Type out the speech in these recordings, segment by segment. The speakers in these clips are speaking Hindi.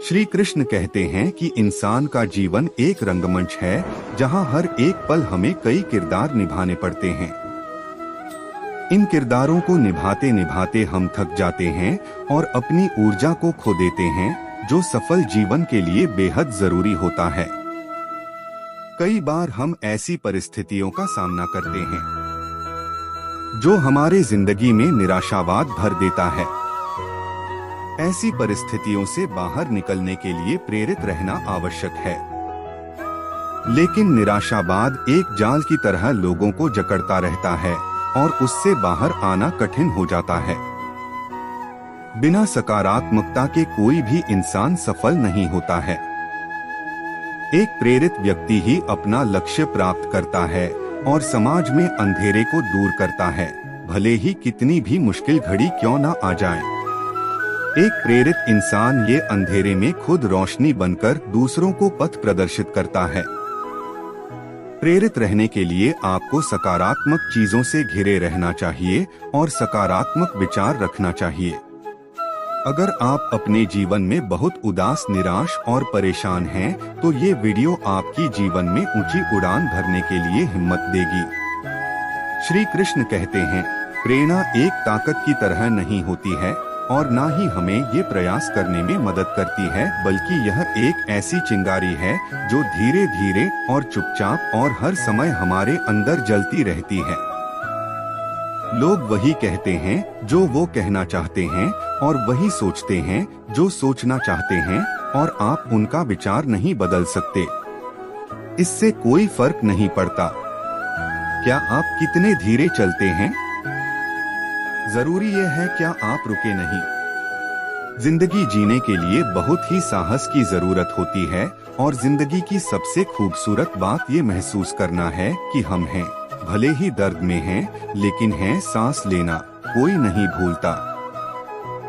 श्री कृष्ण कहते हैं कि इंसान का जीवन एक रंगमंच है जहां हर एक पल हमें कई किरदार निभाने पड़ते हैं। इन किरदारों को निभाते निभाते हम थक जाते हैं और अपनी ऊर्जा को खो देते हैं, जो सफल जीवन के लिए बेहद जरूरी होता है। कई बार हम ऐसी परिस्थितियों का सामना करते हैं जो हमारे जिंदगी में निराशावाद भर देता है। ऐसी परिस्थितियों से बाहर निकलने के लिए प्रेरित रहना आवश्यक है, लेकिन निराशावाद एक जाल की तरह लोगों को जकड़ता रहता है और उससे बाहर आना कठिन हो जाता है। बिना सकारात्मकता के कोई भी इंसान सफल नहीं होता है। एक प्रेरित व्यक्ति ही अपना लक्ष्य प्राप्त करता है और समाज में अंधेरे को दूर करता है, भले ही कितनी भी मुश्किल घड़ी क्यों न आ जाए। एक प्रेरित इंसान ये अंधेरे में खुद रोशनी बनकर दूसरों को पथ प्रदर्शित करता है। प्रेरित रहने के लिए आपको सकारात्मक चीजों से घिरे रहना चाहिए और सकारात्मक विचार रखना चाहिए। अगर आप अपने जीवन में बहुत उदास, निराश और परेशान हैं, तो ये वीडियो आपकी जीवन में ऊंची उड़ान भरने के लिए हिम्मत देगी। श्री कृष्ण कहते हैं, प्रेरणा एक ताकत की तरह नहीं होती है और ना ही हमें ये प्रयास करने में मदद करती है, बल्कि यह एक ऐसी चिंगारी है जो धीरे धीरे और चुपचाप और हर समय हमारे अंदर जलती रहती है। लोग वही कहते हैं जो वो कहना चाहते हैं और वही सोचते हैं जो सोचना चाहते हैं, और आप उनका विचार नहीं बदल सकते। इससे कोई फर्क नहीं पड़ता क्या आप कितने धीरे चलते हैं। जरूरी यह है क्या आप रुके नहीं। जिंदगी जीने के लिए बहुत ही साहस की जरूरत होती है और जिंदगी की सबसे खूबसूरत बात ये महसूस करना है कि हम हैं, भले ही दर्द में हैं, लेकिन हैं सांस लेना कोई नहीं भूलता।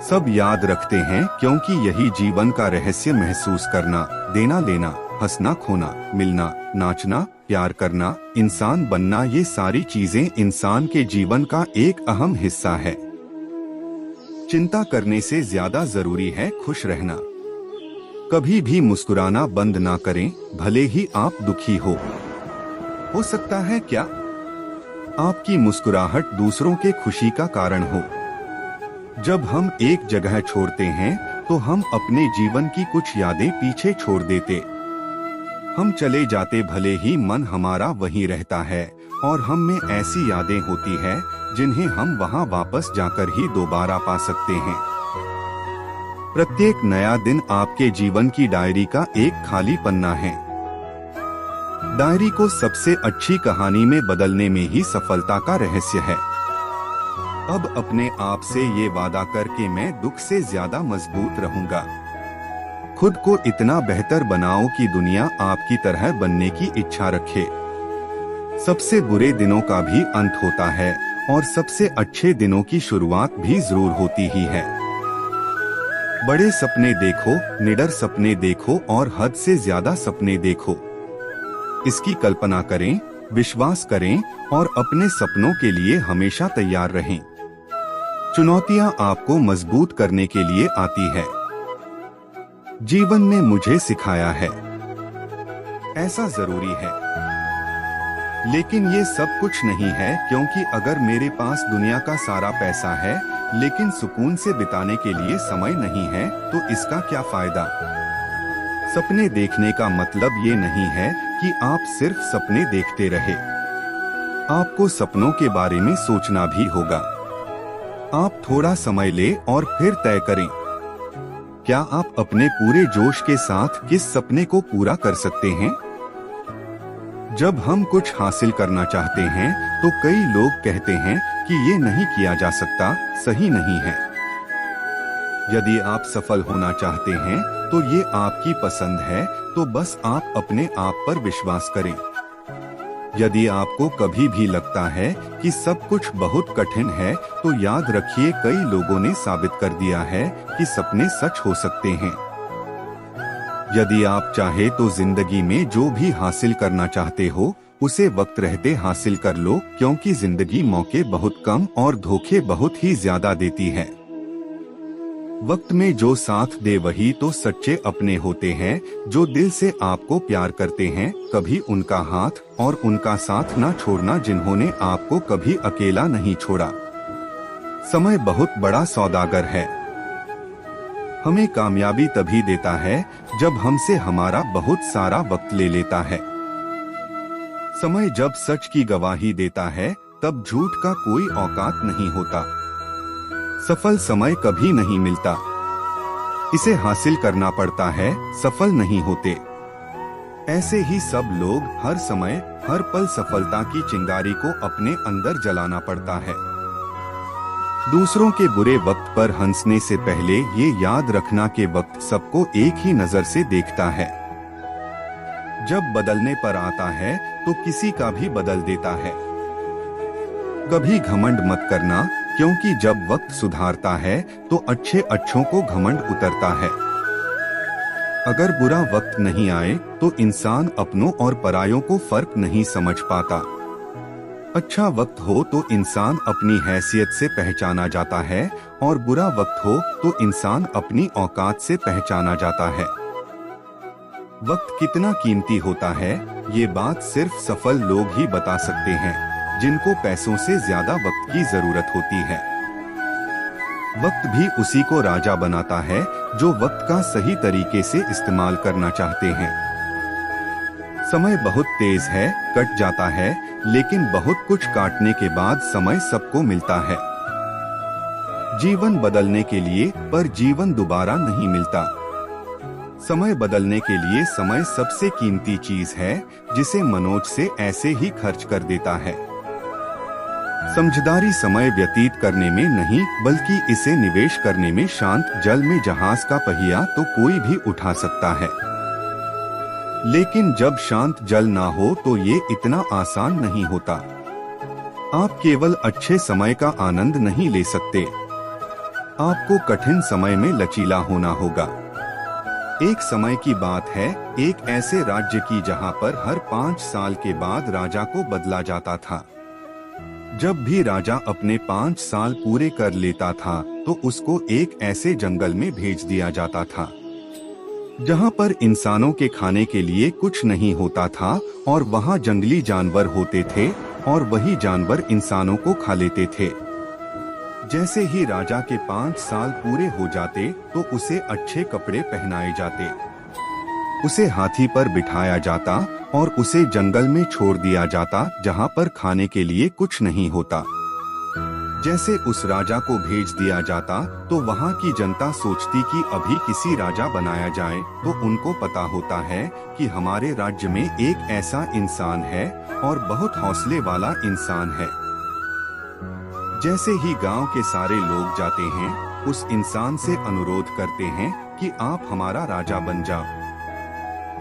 सब याद रखते हैं क्योंकि यही जीवन का रहस्य महसूस करना, देना लेना, हंसना खोना, मिलना, नाचना, प्यार करना, इंसान बनना, ये सारी चीजें इंसान के जीवन का एक अहम हिस्सा है। चिंता करने से ज्यादा जरूरी है खुश रहना। कभी भी मुस्कुराना बंद ना करें, भले ही आप दुखी हो सकता है क्या आपकी मुस्कुराहट दूसरों के खुशी का कारण हो। जब हम एक जगह छोड़ते हैं तो हम अपने जीवन की कुछ यादें पीछे छोड़ देते। हम चले जाते, भले ही मन हमारा वहीं रहता है और हम में ऐसी यादें होती है जिन्हें हम वहां वापस जाकर ही दोबारा पा सकते हैं। प्रत्येक नया दिन आपके जीवन की डायरी का एक खाली पन्ना है। डायरी को सबसे अच्छी कहानी में बदलने में ही सफलता का रहस्य है। अब अपने आप से ये वादा करके मैं दुख से ज्यादा मजबूत रहूंगा। खुद को इतना बेहतर बनाओ कि दुनिया आपकी तरह बनने की इच्छा रखे। सबसे बुरे दिनों का भी अंत होता है और सबसे अच्छे दिनों की शुरुआत भी जरूर होती ही है। बड़े सपने देखो, निडर सपने देखो और हद से ज्यादा सपने देखो। इसकी कल्पना करें, विश्वास करें और अपने सपनों के लिए हमेशा तैयार रहें। चुनौतियां आपको मजबूत करने के लिए आती है। जीवन ने मुझे सिखाया है ऐसा जरूरी है, लेकिन ये सब कुछ नहीं है, क्योंकि अगर मेरे पास दुनिया का सारा पैसा है लेकिन सुकून से बिताने के लिए समय नहीं है तो इसका क्या फायदा। सपने देखने का मतलब ये नहीं है कि आप सिर्फ सपने देखते रहे। आपको सपनों के बारे में सोचना भी होगा। आप थोड़ा समय ले और फिर तय करें, क्या आप अपने पूरे जोश के साथ किस सपने को पूरा कर सकते हैं। जब हम कुछ हासिल करना चाहते हैं तो कई लोग कहते हैं कि ये नहीं किया जा सकता, सही नहीं है। यदि आप सफल होना चाहते हैं तो ये आपकी पसंद है, तो बस आप अपने आप पर विश्वास करें। यदि आपको कभी भी लगता है कि सब कुछ बहुत कठिन है, तो याद रखिए कई लोगों ने साबित कर दिया है कि सपने सच हो सकते हैं। यदि आप चाहे तो जिंदगी में जो भी हासिल करना चाहते हो उसे वक्त रहते हासिल कर लो, क्योंकि जिंदगी मौके बहुत कम और धोखे बहुत ही ज्यादा देती है। वक्त में जो साथ दे वही तो सच्चे अपने होते हैं। जो दिल से आपको प्यार करते हैं, कभी उनका हाथ और उनका साथ ना छोड़ना, जिन्होंने आपको कभी अकेला नहीं छोड़ा। समय बहुत बड़ा सौदागर है। हमें कामयाबी तभी देता है जब हमसे हमारा बहुत सारा वक्त ले लेता है। समय जब सच की गवाही देता है, तब झूठ का कोई औकात नहीं होता। सफल समय कभी नहीं मिलता, इसे हासिल करना पड़ता है, सफल नहीं होते। ऐसे ही सब लोग हर समय हर पल सफलता की चिंगारी को अपने अंदर जलाना पड़ता है। दूसरों के बुरे वक्त पर हंसने से पहले ये याद रखना कि वक्त सबको एक ही नजर से देखता है। जब बदलने पर आता है तो किसी का भी बदल देता है। कभी घमंड मत करना, क्योंकि जब वक्त सुधारता है तो अच्छे अच्छों को घमंड उतरता है। अगर बुरा वक्त नहीं आए तो इंसान अपनों और परायों को फर्क नहीं समझ पाता। अच्छा वक्त हो तो इंसान अपनी हैसियत से पहचाना जाता है, और बुरा वक्त हो तो इंसान अपनी औकात से पहचाना जाता है। वक्त कितना कीमती होता है, ये बात सिर्फ सफल लोग ही बता सकते हैं, जिनको पैसों से ज्यादा वक्त की जरूरत होती है। वक्त भी उसी को राजा बनाता है जो वक्त का सही तरीके से इस्तेमाल करना चाहते हैं। समय बहुत तेज है, कट जाता है, लेकिन बहुत कुछ काटने के बाद समय सबको मिलता है। जीवन बदलने के लिए पर जीवन दोबारा नहीं मिलता। समय बदलने के लिए समय सबसे कीमती चीज है, जिसे मनोज से ऐसे ही खर्च कर देता है। समझदारी समय व्यतीत करने में नहीं, बल्कि इसे निवेश करने में। शांत जल में जहाज का पहिया तो कोई भी उठा सकता है, लेकिन जब शांत जल ना हो तो ये इतना आसान नहीं होता। आप केवल अच्छे समय का आनंद नहीं ले सकते, आपको कठिन समय में लचीला होना होगा। एक समय की बात है, एक ऐसे राज्य की जहां पर हर 5 साल के बाद राजा को बदला जाता था। जब भी राजा अपने 5 साल पूरे कर लेता था तो उसको एक ऐसे जंगल में भेज दिया जाता था जहां पर इंसानों के खाने के लिए कुछ नहीं होता था, और वहां जंगली जानवर होते थे और वही जानवर इंसानों को खा लेते थे। जैसे ही राजा के 5 साल पूरे हो जाते तो उसे अच्छे कपड़े पहनाए जाते, उसे हाथी पर बिठाया जाता और उसे जंगल में छोड़ दिया जाता जहां पर खाने के लिए कुछ नहीं होता। जैसे उस राजा को भेज दिया जाता तो वहां की जनता सोचती कि अभी किसी राजा बनाया जाए, तो उनको पता होता है कि हमारे राज्य में एक ऐसा इंसान है और बहुत हौसले वाला इंसान है। जैसे ही गांव के सारे लोग जाते हैं, उस इंसान से अनुरोध करते हैं कि आप हमारा राजा बन जाओ।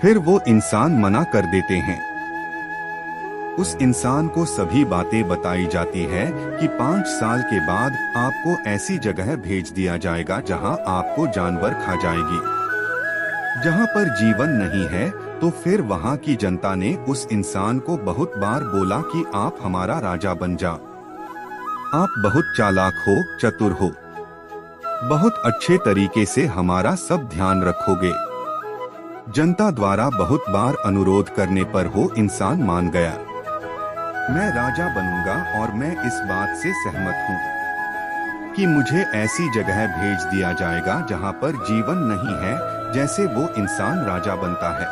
फिर वो इंसान मना कर देते हैं। उस इंसान को सभी बातें बताई जाती है कि 5 साल के बाद आपको ऐसी जगह भेज दिया जाएगा जहां आपको जानवर खा जाएगी। जहां पर जीवन नहीं है, तो फिर वहां की जनता ने उस इंसान को बहुत बार बोला कि आप हमारा राजा बन जाओ। आप बहुत चालाक हो, चतुर हो, बहुत अच्छे तरीके से हमारा सब ध्यान रखोगे। जनता द्वारा बहुत बार अनुरोध करने पर वो इंसान मान गया। मैं राजा बनूंगा और मैं इस बात से सहमत हूँ कि मुझे ऐसी जगह भेज दिया जाएगा जहां पर जीवन नहीं है। जैसे वो इंसान राजा बनता है,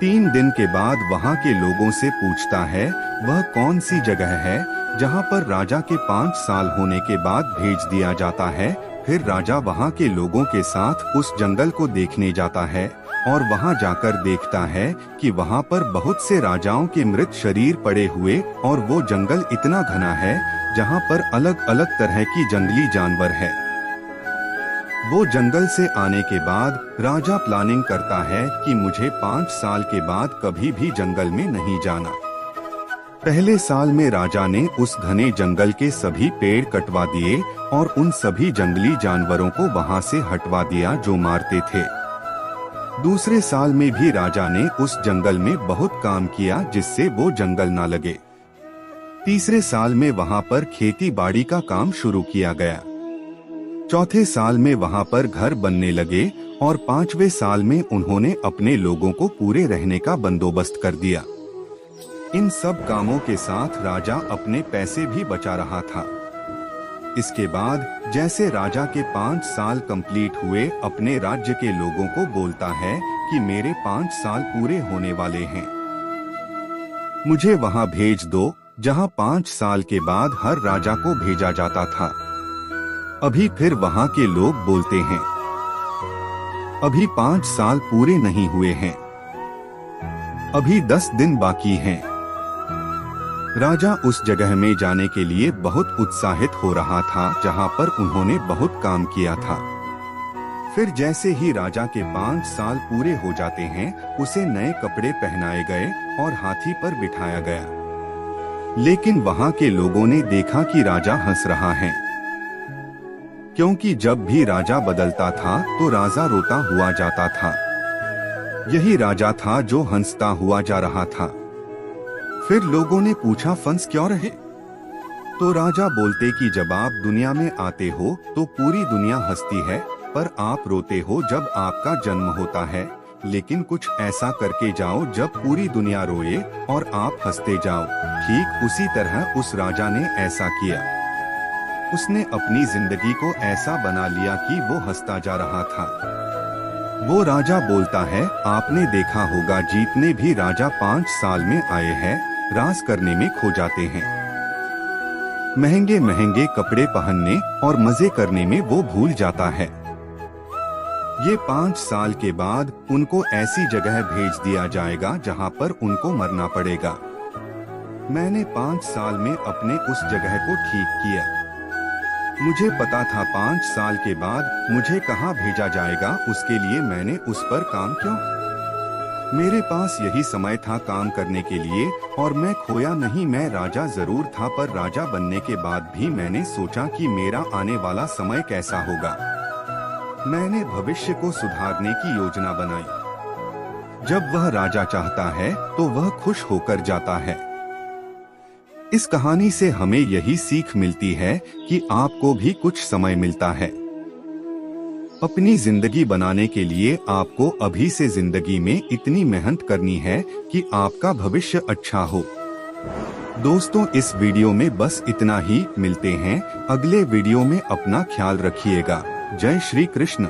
3 दिन के बाद वहां के लोगों से पूछता है वह कौन सी जगह है जहां पर राजा के 5 साल होने के बाद भेज दिया जाता है। फिर राजा वहां के लोगों के साथ उस जंगल को देखने जाता है और वहां जाकर देखता है कि वहां पर बहुत से राजाओं के मृत शरीर पड़े हुए, और वो जंगल इतना घना है जहां पर अलग अलग तरह की जंगली जानवर है। वो जंगल से आने के बाद राजा प्लानिंग करता है कि मुझे 5 साल के बाद कभी भी जंगल में नहीं जाना। पहले साल में राजा ने उस घने जंगल के सभी पेड़ कटवा दिए और उन सभी जंगली जानवरों को वहां से हटवा दिया जो मारते थे। दूसरे साल में भी राजा ने उस जंगल में बहुत काम किया जिससे वो जंगल ना लगे। तीसरे साल में वहां पर खेती बाड़ी का काम शुरू किया गया। चौथे साल में वहां पर घर बनने लगे और 5वें साल में उन्होंने अपने लोगों को पूरे रहने का बंदोबस्त कर दिया। इन सब कामों के साथ राजा अपने पैसे भी बचा रहा था। इसके बाद जैसे राजा के 5 साल कंप्लीट हुए, अपने राज्य के लोगों को बोलता है कि मेरे 5 साल पूरे होने वाले हैं, मुझे वहां भेज दो जहां 5 साल के बाद हर राजा को भेजा जाता था। अभी फिर वहां के लोग बोलते हैं, अभी 5 साल पूरे नहीं हुए हैं, अभी 10 दिन बाकी हैं। राजा उस जगह में जाने के लिए बहुत उत्साहित हो रहा था जहां पर उन्होंने बहुत काम किया था। फिर जैसे ही राजा के 5 साल पूरे हो जाते हैं, उसे नए कपड़े पहनाए गए और हाथी पर बिठाया गया। लेकिन वहां के लोगों ने देखा कि राजा हंस रहा है, क्योंकि जब भी राजा बदलता था तो राजा रोता हुआ जाता था। यही राजा था जो हंसता हुआ जा रहा था। फिर लोगों ने पूछा, फंस क्यों रहे? तो राजा बोलते कि जब आप दुनिया में आते हो तो पूरी दुनिया हंसती है, पर आप रोते हो जब आपका जन्म होता है। लेकिन कुछ ऐसा करके जाओ जब पूरी दुनिया रोए और आप हंसते जाओ। ठीक उसी तरह उस राजा ने ऐसा किया। उसने अपनी जिंदगी को ऐसा बना लिया कि वो हंसता जा रहा था। वो राजा बोलता है, आपने देखा होगा जितने भी राजा 5 साल में आए हैं, राज करने में खो जाते हैं। महंगे महंगे कपड़े पहनने और मजे करने में वो भूल जाता है। ये 5 साल के बाद उनको ऐसी जगह भेज दिया जाएगा जहां पर उनको मरना पड़ेगा। मैंने 5 साल में अपने उस जगह को ठीक किया। मुझे पता था 5 साल के बाद मुझे कहाँ भेजा जाएगा, उसके लिए मैंने उस पर काम क्यों? मेरे पास यही समय था काम करने के लिए और मैं खोया नहीं। मैं राजा जरूर था, पर राजा बनने के बाद भी मैंने सोचा कि मेरा आने वाला समय कैसा होगा। मैंने भविष्य को सुधारने की योजना बनाई। जब वह राजा चाहता है तो वह खुश होकर जाता है। इस कहानी से हमें यही सीख मिलती है कि आपको भी कुछ समय मिलता है। अपनी जिंदगी बनाने के लिए आपको अभी से जिंदगी में इतनी मेहनत करनी है कि आपका भविष्य अच्छा हो। दोस्तों, इस वीडियो में बस इतना ही। मिलते हैं अगले वीडियो में। अपना ख्याल रखिएगा। जय श्री कृष्ण।